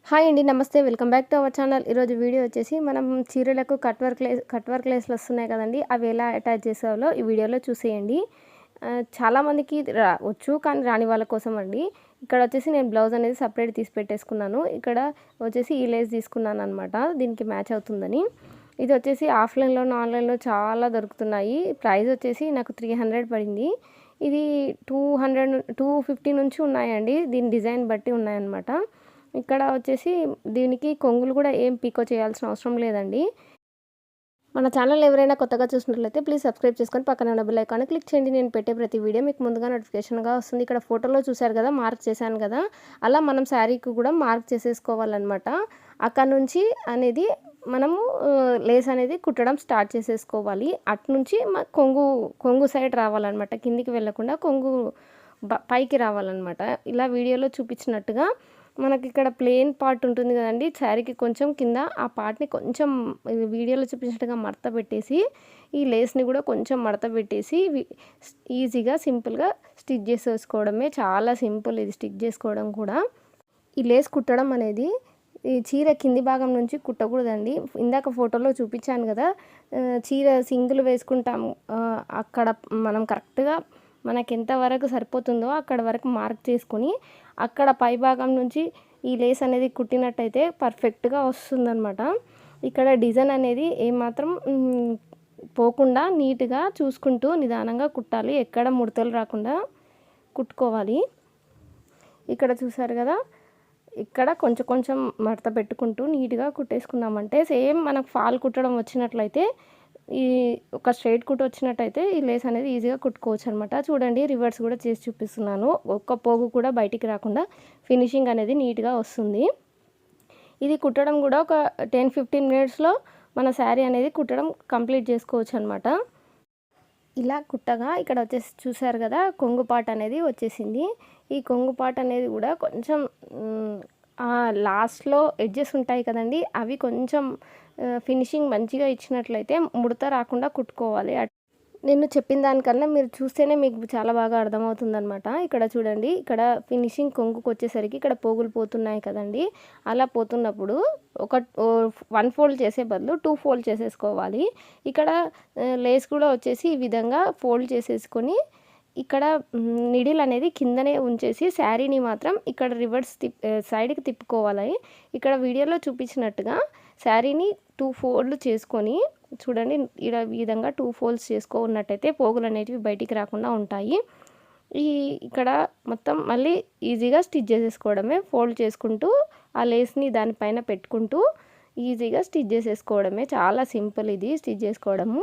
Hi అండి, నమస్తే. Welcome back to our channel. ఈరోజు వీడియో వచ్చేసి మనం చీరలకు కట్ వర్క్ లేస్లు వస్తున్నాయి కదండి, అవి ఎలా అటాచ్ చేసేవాలో ఈ వీడియోలో చూసేయండి. చాలామందికి వచ్చు, కానీ రాని వాళ్ళ కోసం అండి. ఇక్కడ వచ్చేసి నేను బ్లౌజ్ అనేది సపరేట్ తీసి పెట్టేసుకున్నాను. ఇక్కడ వచ్చేసి ఈ లేస్ తీసుకున్నాను అనమాట, దీనికి మ్యాచ్ అవుతుందని. ఇది వచ్చేసి ఆఫ్లైన్లో ఆన్లైన్లో చాలా దొరుకుతున్నాయి. ప్రైస్ వచ్చేసి నాకు 300 పడింది. ఇది 250 నుంచి ఉన్నాయండి, దీని డిజైన్ బట్టి ఉన్నాయన్నమాట. ఇక్కడ వచ్చేసి దీనికి కొంగులు కూడా ఏం పీకో చేయాల్సిన అవసరం లేదండి. మన ఛానల్ ఎవరైనా కొత్తగా చూసినట్లయితే ప్లీజ్ సబ్స్క్రైబ్ చేసుకొని పక్కన ఉన్న బెల్ ఐకాన్ క్లిక్ చేయండి. నేను పెట్టే ప్రతి వీడియో మీకు ముందుగా నోటిఫికేషన్గా వస్తుంది. ఇక్కడ ఫోటోలో చూశారు కదా, మార్క్ చేశాను కదా, అలా మనం శారీకి కూడా మార్క్ చేసేసుకోవాలన్నమాట. అక్కడ నుంచి అనేది మనము లేస్ అనేది కుట్టడం స్టార్ట్ చేసేసుకోవాలి. అటు నుంచి కొంగు సైడ్ రావాలన్నమాట, కిందికి వెళ్ళకుండా కొంగు పైకి రావాలన్నమాట. ఇలా వీడియోలో చూపించినట్టుగా మనకి ఇక్కడ ప్లెయిన్ పార్ట్ ఉంటుంది కదండి, శారీకి కొంచెం కింద ఆ పార్ట్ని కొంచెం వీడియోలో చూపించినట్టుగా మడత పెట్టేసి ఈ లేస్ని కూడా కొంచెం మడత పెట్టేసి ఈజీగా సింపుల్గా స్టిచ్ చేసేసుకోవడమే. చాలా సింపుల్ ఇది స్టిచ్ చేసుకోవడం కూడా. ఈ లేస్ కుట్టడం అనేది ఈ చీర కింది భాగం నుంచి కుట్టకూడదండి. ఇందాక ఫోటోలో చూపించాను కదా, చీర సింగిల్ వేసుకుంటాము, అక్కడ మనం కరెక్ట్గా మనకి ఎంతవరకు సరిపోతుందో అక్కడ వరకు మార్క్ చేసుకొని అక్కడ పై భాగం నుంచి ఈ లేస్ అనేది కుట్టినట్టయితే పర్ఫెక్ట్గా వస్తుందన్నమాట. ఇక్కడ డిజైన్ అనేది ఏమాత్రం పోకుండా నీట్గా చూసుకుంటూ నిదానంగా కుట్టాలి, ఎక్కడ ముడతలు రాకుండా కుట్టుకోవాలి. ఇక్కడ చూసారు కదా, ఇక్కడ కొంచెం కొంచెం మడత పెట్టుకుంటూ నీట్గా కుట్టేసుకున్నామంటే సేమ్ మనకు ఫాల్ కుట్టడం వచ్చినట్లయితే, ఈ ఒక స్ట్రైట్ కుట్టు వచ్చినట్టయితే ఈ లేస్ అనేది ఈజీగా కుట్టుకోవచ్చు అనమాట. చూడండి, రివర్స్ కూడా చేసి చూపిస్తున్నాను. ఒక్క పోగు కూడా బయటికి రాకుండా ఫినిషింగ్ అనేది నీట్గా వస్తుంది. ఇది కుట్టడం కూడా ఒక 10-15 మినిట్స్లో మన శారీ అనేది కుట్టడం కంప్లీట్ చేసుకోవచ్చు అనమాట. ఇలా కుట్టగా ఇక్కడ వచ్చేసి చూసారు కదా, కొంగు పార్ట్ అనేది వచ్చేసింది. ఈ కొంగు పార్ట్ అనేది కూడా కొంచెం లాస్ట్లో ఎడ్జెస్ ఉంటాయి కదండి, అవి కొంచెం ఫినిషింగ్ మంచిగా ఇచ్చినట్లయితే ముడత రాకుండా కుట్టుకోవాలి. నేను చెప్పిన దానికన్నా మీరు చూస్తేనే మీకు చాలా బాగా అర్థమవుతుందనమాట. ఇక్కడ చూడండి, ఇక్కడ ఫినిషింగ్ కొంగుకు వచ్చేసరికి ఇక్కడ పోగులు పోతున్నాయి కదండి, అలా పోతున్నప్పుడు ఒక 1 ఫోల్డ్ చేసే బదులు 2 ఫోల్డ్ చేసేసుకోవాలి. ఇక్కడ లేస్ కూడా వచ్చేసి ఈ విధంగా ఫోల్డ్ చేసేసుకొని ఇక్కడ నిడిల్ అనేది కిందనే ఉంచేసి శారీని మాత్రం ఇక్కడ రివర్స్ సైడ్కి తిప్పుకోవాలి. ఇక్కడ వీడియోలో చూపించినట్టుగా శారీని 2 ఫోల్డ్ చేసుకొని చూడండి, ఈ విధంగా 2 ఫోల్డ్స్ చేసుకున్నట్టయితే పోగులు అనేటివి బయటికి రాకుండా ఉంటాయి. ఇక్కడ మొత్తం మళ్ళీ ఈజీగా స్టిచ్ చేసేసుకోవడమే. ఫోల్డ్ చేసుకుంటూ ఆ లేస్ని దానిపైన పెట్టుకుంటూ ఈజీగా స్టిచ్ చేసేసుకోవడమే. చాలా సింపుల్ ఇది స్టిచ్ చేసుకోవడము.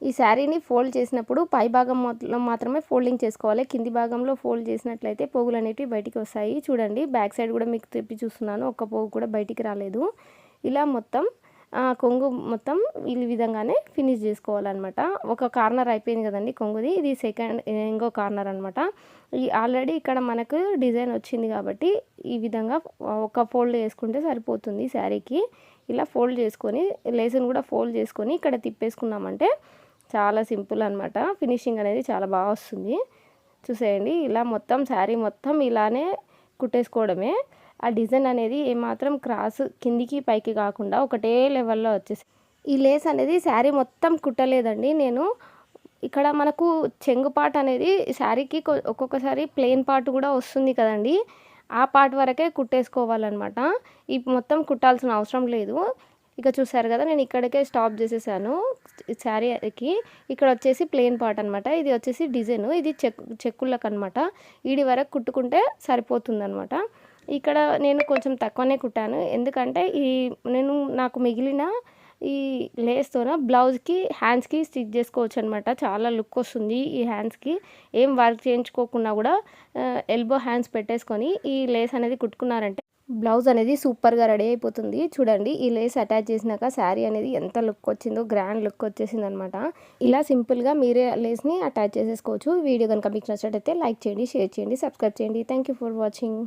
ఈ శారీని ఫోల్డ్ చేసినప్పుడు పై భాగంలో మాత్రమే ఫోల్డింగ్ చేసుకోవాలి. కింది భాగంలో ఫోల్డ్ చేసినట్లయితే పోగులు అనేటివి బయటికి వస్తాయి. చూడండి, బ్యాక్ సైడ్ కూడా మీకు తిప్పి చూస్తున్నాను, ఒక్క పోగు కూడా బయటికి రాలేదు. ఇలా మొత్తం కొంగు మొత్తం ఈ విధంగానే ఫినిష్ చేసుకోవాలన్నమాట. ఒక కార్నర్ అయిపోయింది కదండి కొంగుది, ఇది ఇంకో కార్నర్ అనమాట. ఆల్రెడీ ఇక్కడ మనకు డిజైన్ వచ్చింది కాబట్టి ఈ విధంగా ఒక ఫోల్డ్ చేసుకుంటే సరిపోతుంది శారీకి. ఇలా ఫోల్డ్ చేసుకొని లేసును కూడా ఫోల్డ్ చేసుకొని ఇక్కడ తిప్పేసుకున్నామంటే చాలా సింపుల్ అనమాట. ఫినిషింగ్ అనేది చాలా బాగా వస్తుంది. చూసేయండి, ఇలా మొత్తం శారీ మొత్తం ఇలానే కుట్టేసుకోవడమే. ఆ డిజైన్ అనేది ఏమాత్రం క్రాస్ కిందికి పైకి కాకుండా ఒకటే లెవెల్లో వచ్చేసి. ఈ లేస్ అనేది శారీ మొత్తం కుట్టలేదండి నేను. ఇక్కడ మనకు చెంగు పార్ట్ అనేది శారీకి ఒక్కొక్కసారి ప్లెయిన్ పార్ట్ కూడా వస్తుంది కదండి, ఆ పార్ట్ వరకే కుట్టేసుకోవాలన్నమాట. ఈ మొత్తం కుట్టాల్సిన అవసరం లేదు. ఇక చూసారు కదా, నేను ఇక్కడికే స్టాప్ చేసేసాను శారీకి. ఇక్కడ వచ్చేసి ప్లెయిన్ పార్ట్ అనమాట, ఇది వచ్చేసి డిజైన్, ఇది చెక్కులకు అనమాట. ఈడి వరకు కుట్టుకుంటే సరిపోతుందనమాట. ఇక్కడ నేను కొంచెం తక్కువనే కుట్టాను, ఎందుకంటే నాకు మిగిలిన ఈ లేస్తోన బ్లౌజ్కి హ్యాండ్స్కి స్టిచ్ చేసుకోవచ్చు అనమాట. చాలా లుక్ వస్తుంది ఈ హ్యాండ్స్కి. ఏం వర్క్ చేయించుకోకుండా కూడా ఎల్బో హ్యాండ్స్ పెట్టేసుకొని ఈ లేస్ అనేది కుట్టుకున్నారంటే బ్లౌజ్ అనేది సూపర్గా రెడీ అయిపోతుంది. చూడండి, ఈ లేస్ అటాచ్ చేసినాక శారీ అనేది ఎంత లుక్ వచ్చిందో, గ్రాండ్ లుక్ వచ్చేసింది అనమాట. ఇలా సింపుల్గా మీరే లేస్ని అటాచ్ చేసేసుకోవచ్చు. వీడియో కనుక మీకు నచ్చినట్టయితే లైక్ చేయండి, షేర్ చేయండి, సబ్స్క్రైబ్ చేయండి. Thank you for watching.